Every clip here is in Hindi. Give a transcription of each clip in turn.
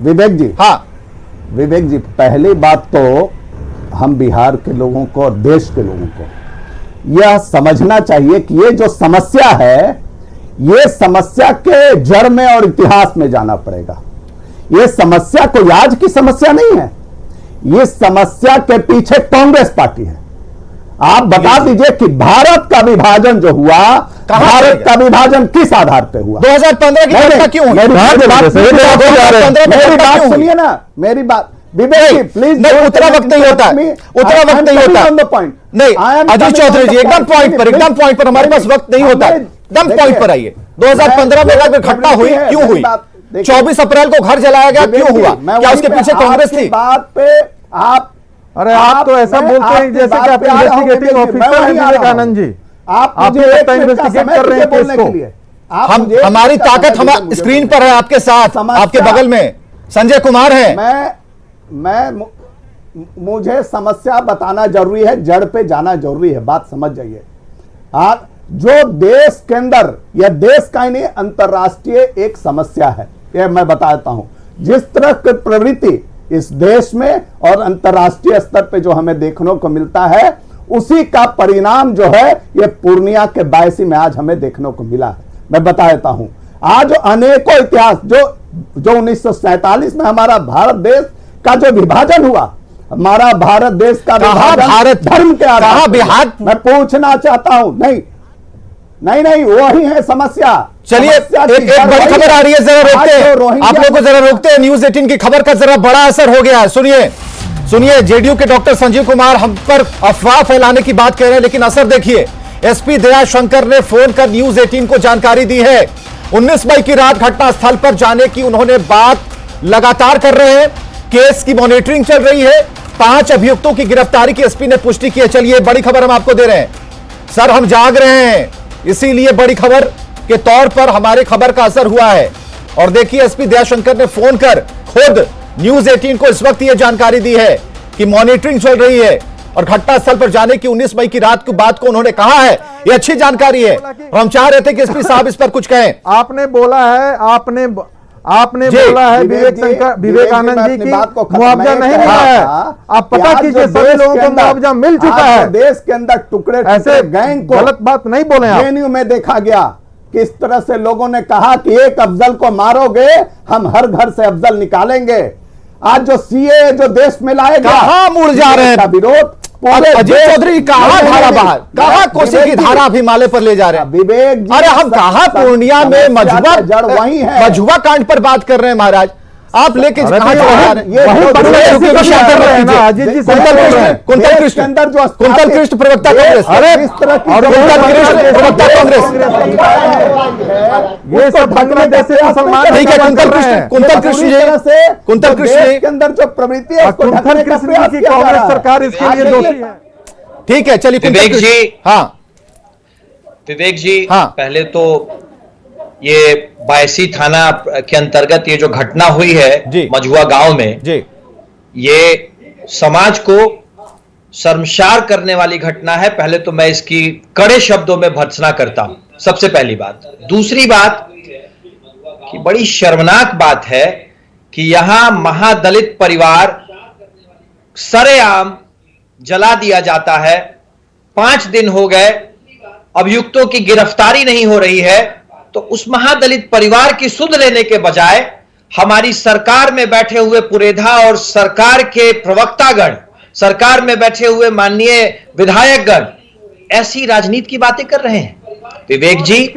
विवेक जी, हाँ विवेक जी, पहली बात तो हम बिहार के लोगों को और देश के लोगों को यह समझना चाहिए कि ये जो समस्या है, ये समस्या के जड़ में और इतिहास में जाना पड़ेगा। ये समस्या कोई आज की समस्या नहीं है, ये समस्या के पीछे कांग्रेस पार्टी है। आप बता दीजिए कि भारत का विभाजन जो हुआ, भारत का विभाजन किस आधार पे हुआ? 2015 की घटना क्यों हुई? मेरी बात सुनिए ना, मेरी बात विवेक जी प्लीज। नहीं, उतना वक्त नहीं होता, उतना वक्त नहीं होता। नहीं अजीत चौधरी जी, एकदम पॉइंट पर हमारे पास वक्त नहीं होता, एकदम पॉइंट पर आइए। 2015 में अगर घटना हुई, क्यों हुई? 24 अप्रैल को घर जलाया गया, क्यों हुआ? क्या उसके पीछे कांग्रेस थी? बात पे आप, अरे आप तो ऐसा बोलते हैं जैसे कि आप इन्वेस्टिगेटिंग ऑफिसर हैं विवेकानंद जी। आप इन्वेस्टिगेट कर रहे हैं बोलने के लिए। हमारी ताकत हम स्क्रीन पर है, आपके साथ, आपके बगल में संजय कुमार है। मुझे समस्या बताना जरूरी है, जड़ पे जाना जरूरी है, बात समझ जाइए। आप जो देश के अंदर, यह देश का ही नहीं अंतरराष्ट्रीय एक समस्या है, यह मैं बताता हूं। जिस तरह की प्रवृत्ति इस देश में और अंतरराष्ट्रीय स्तर पे जो हमें देखने को मिलता है, उसी का परिणाम जो है ये पूर्णिया के बायसी में आज हमें देखने को मिला है। मैं बता देता हूं, आज अनेकों इतिहास जो 1947 में हमारा भारत देश का जो विभाजन हुआ, हमारा भारत देश का विभाजन भारत धर्म के आधार पर, बिहार, मैं पूछना चाहता हूं। नहीं वही है समस्या। चलिए एक बड़ी खबर आ रही है, जरा रोकते हैं आप लोगों को, जरा रोकते हैं। न्यूज 18 की खबर का जरा बड़ा असर हो गया है। सुनिए जेडीयू के डॉक्टर संजीव कुमार हम पर अफवाह फैलाने की बात कह रहे हैं, लेकिन असर देखिए। एसपी दयाशंकर ने फोन कर न्यूज 18 को जानकारी दी है। 19 मई की रात घटना स्थल पर जाने की उन्होंने बात लगातार कर रहे हैं। केस की मॉनिटरिंग चल रही है। 5 अभियुक्तों की गिरफ्तारी की एसपी ने पुष्टि की है। चलिए बड़ी खबर हम आपको दे रहे हैं। सर हम जाग रहे हैं, इसीलिए बड़ी खबर के तौर पर हमारे खबर का असर हुआ है। और देखिए एसपी दयाशंकर ने फोन कर खुद न्यूज 18 को इस वक्त यह जानकारी दी है कि मॉनिटरिंग चल रही है और घटनास्थल पर जाने की 19 मई की रात की बात को उन्होंने कहा है। यह अच्छी जानकारी है और हम चाह रहे थे कि एसपी साहब इस पर कुछ कहें। आपने बोला है, आपने बोला है विवेकानंद जी की मुआवजा नहीं मिला है। आप पता कीजिए सभी लोगों को मुआवजा मिल चुका है। देश के अंदर टुकड़े ऐसे गैंग को गलत बात नहीं बोले आप। जेएनयू में देखा गया किस तरह से लोगों ने कहा कि एक अफजल को मारोगे हम हर घर से अफजल निकालेंगे। आज जो सीए जो देश में लाएगा, कहां मुड़ जा रहे हैं विरोध। अजीत चौधरी कहां धारा बाहर, कहां कोसी की धारा अब हिमालय पर ले जा रहे हैं? विवेक जी, अरे हम कहां पूर्णिया में जड़ वही है, मझुआ कांड पर बात कर रहे हैं महाराज। आप लेके कुंतल कृष्ण प्रवक्ता कांग्रेस, ये सब बांग्लादेश से मुसलमान, ठीक है कुंतल कृष्ण के अंदर जो प्रवृत्ति है, कुंतल कृष्ण की कांग्रेस सरकार इसके लिए दोषी है। ठीक है चलिए विवेक जी, हाँ विवेक जी, हाँ पहले तो ये बायसी थाना के अंतर्गत ये जो घटना हुई है मझुआ गांव में जी, ये समाज को शर्मसार करने वाली घटना है। पहले तो मैं इसकी कड़े शब्दों में भर्त्सना करता हूं, सबसे पहली बात। दूसरी बात कि बड़ी शर्मनाक बात है कि यहां महादलित परिवार सरेआम जला दिया जाता है। 5 दिन हो गए, अभियुक्तों की गिरफ्तारी नहीं हो रही है। तो उस महादलित परिवार की सुध लेने के बजाय हमारी सरकार में बैठे हुए पुरेधा और सरकार के प्रवक्तागण, सरकार में बैठे हुए माननीय विधायकगण ऐसी राजनीति की बातें कर रहे हैं। विवेक जी,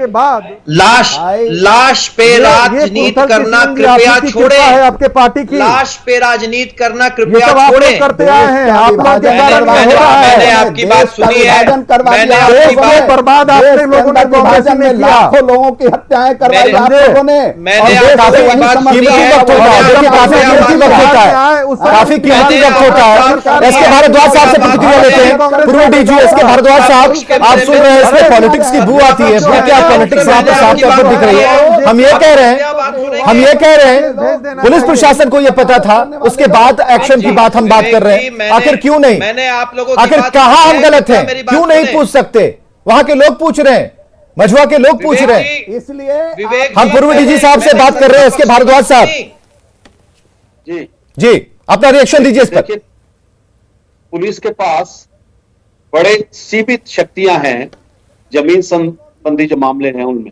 लाश पे राजनीति करना कृपया छोड़े। आपके पार्टी की लाश पे राजनीति करना कृपया छोड़े। करते आए हैं आप लोगों के कारण मैंने आपकी बात सुनी है, मैंने आपकी बात बर्बाद आपने लोगों ने विभाजन में किया, लाखों लोगों की हत्याएं करवाई आप लोगों ने। मैंने आपकी बात सुनी है, काफी कीमती वक्त होता है। एसके भारद्वाज साहब से प्रतिक्रिया लेते हैं। पूर्व डीजी एसके भारद्वाज साहब, आप सुन रहे हैं इसमें पॉलिटिक्स की बू आती है, क्या पॉलिटिक्स यहाँ पर साफ तौर पर दिख रही है। हम ये कह रहे हैं पुलिस प्रशासन को ये पता था, उसके बाद एक्शन की बात हम बात कर रहे हैं। आखिर क्यों नहीं, आखिर कहां हम गलत हैं, क्यों नहीं पूछ सकते? वहां के लोग पूछ रहे हैं, मझुआ के लोग पूछ रहे हैं, इसलिए हम पूर्व डीजी साहब से बात कर रहे हैं। इसके भारद्वाज साहब, जी जी, अपना रिएक्शन दीजिए इस पर। देखिए, पुलिस के पास बड़े सीमित शक्तियां हैं जमीन संबंधी जो मामले हैं उनमें।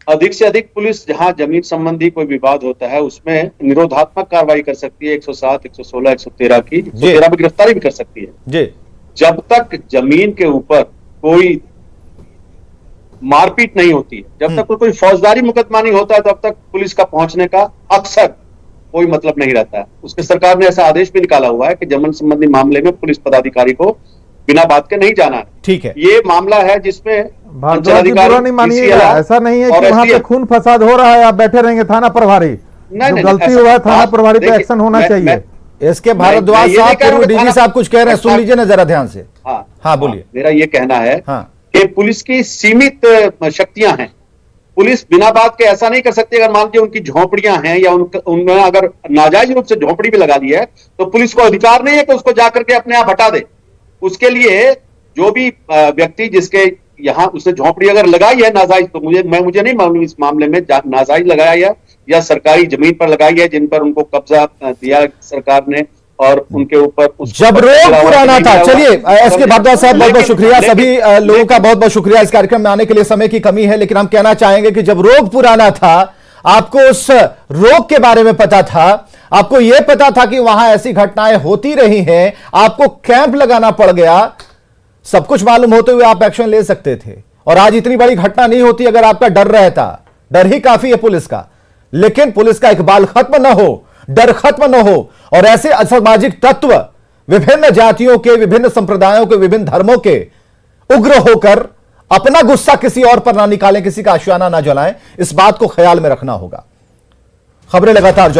अधिक से अधिक पुलिस जहां जमीन संबंधी कोई विवाद होता है उसमें निरोधात्मक कार्रवाई कर सकती है, 107, 116, 113 की, 113 में गिरफ्तारी भी कर सकती है जी। जब तक जमीन के ऊपर कोई मारपीट नहीं होती है, जब तक कोई फौजदारी मुकदमा नहीं होता है, तब तक पुलिस का पहुंचने का अक्सर कोई मतलब नहीं रहता है। उसके सरकार ने ऐसा आदेश भी निकाला हुआ है कि जमीन संबंधी मामले में पुलिस पदाधिकारी को बिना बात के नहीं जाना है। ठीक है, ये मामला है जिसमें भारद्वाज जी बुरा नहीं मानिएगा, ऐसा नहीं है कि वहां पे खून फसाद हो रहा है आप बैठे रहेंगे थाना प्रभारी। जो गलती हुआ है थाना प्रभारी पे एक्शन होना चाहिए। इसके भारद्वाज साहब, पूर्व डीजी साहब कुछ कह रहे हैं, सुन लीजिए ना जरा ध्यान से। हाँ बोलिए। मेरा ये कहना है हाँ कि पुलिस की सीमित शक्तियां हैं। पुलिस बिना बात के ऐसा नहीं कर सकती। अगर मान लीजिए उनकी झोपड़ियां हैं या उन्होंने अगर नाजायज रूप से झोपड़ी भी लगा दी है तो पुलिस को अधिकार नहीं है कि उसको जाकर के अपने आप हटा दे। उसके लिए जो भी व्यक्ति जिसके यहाँ उसने झोपड़ी अगर लगाई है नाजायज, तो मुझे नहीं मालूम इस मामले में नाजायज लगाया है या सरकारी जमीन पर लगाई है जिन पर उनको कब्जा दिया सरकार ने और उनके ऊपर जब रोग पुराना था। चलिए एसके भारद्वाज साहब, बहुत बहुत शुक्रिया। सभी लोगों का बहुत बहुत शुक्रिया इस कार्यक्रम में आने के लिए। समय की कमी है लेकिन हम कहना चाहेंगे कि जब रोग पुराना था, आपको उस रोग के बारे में पता था, आपको यह पता था कि वहां ऐसी घटनाएं होती रही हैं, आपको कैंप लगाना पड़ गया, सब कुछ मालूम होते हुए आप एक्शन ले सकते थे और आज इतनी बड़ी घटना नहीं होती अगर आपका डर रहता। डर ही काफी है पुलिस का, लेकिन पुलिस का इकबाल खत्म न हो, डर खत्म न हो और ऐसे असामाजिक तत्व विभिन्न जातियों के, विभिन्न संप्रदायों के, विभिन्न धर्मों के उग्र होकर अपना गुस्सा किसी और पर ना निकालें, किसी का आशियाना ना जलाएं, इस बात को ख्याल में रखना होगा। खबरें लगातार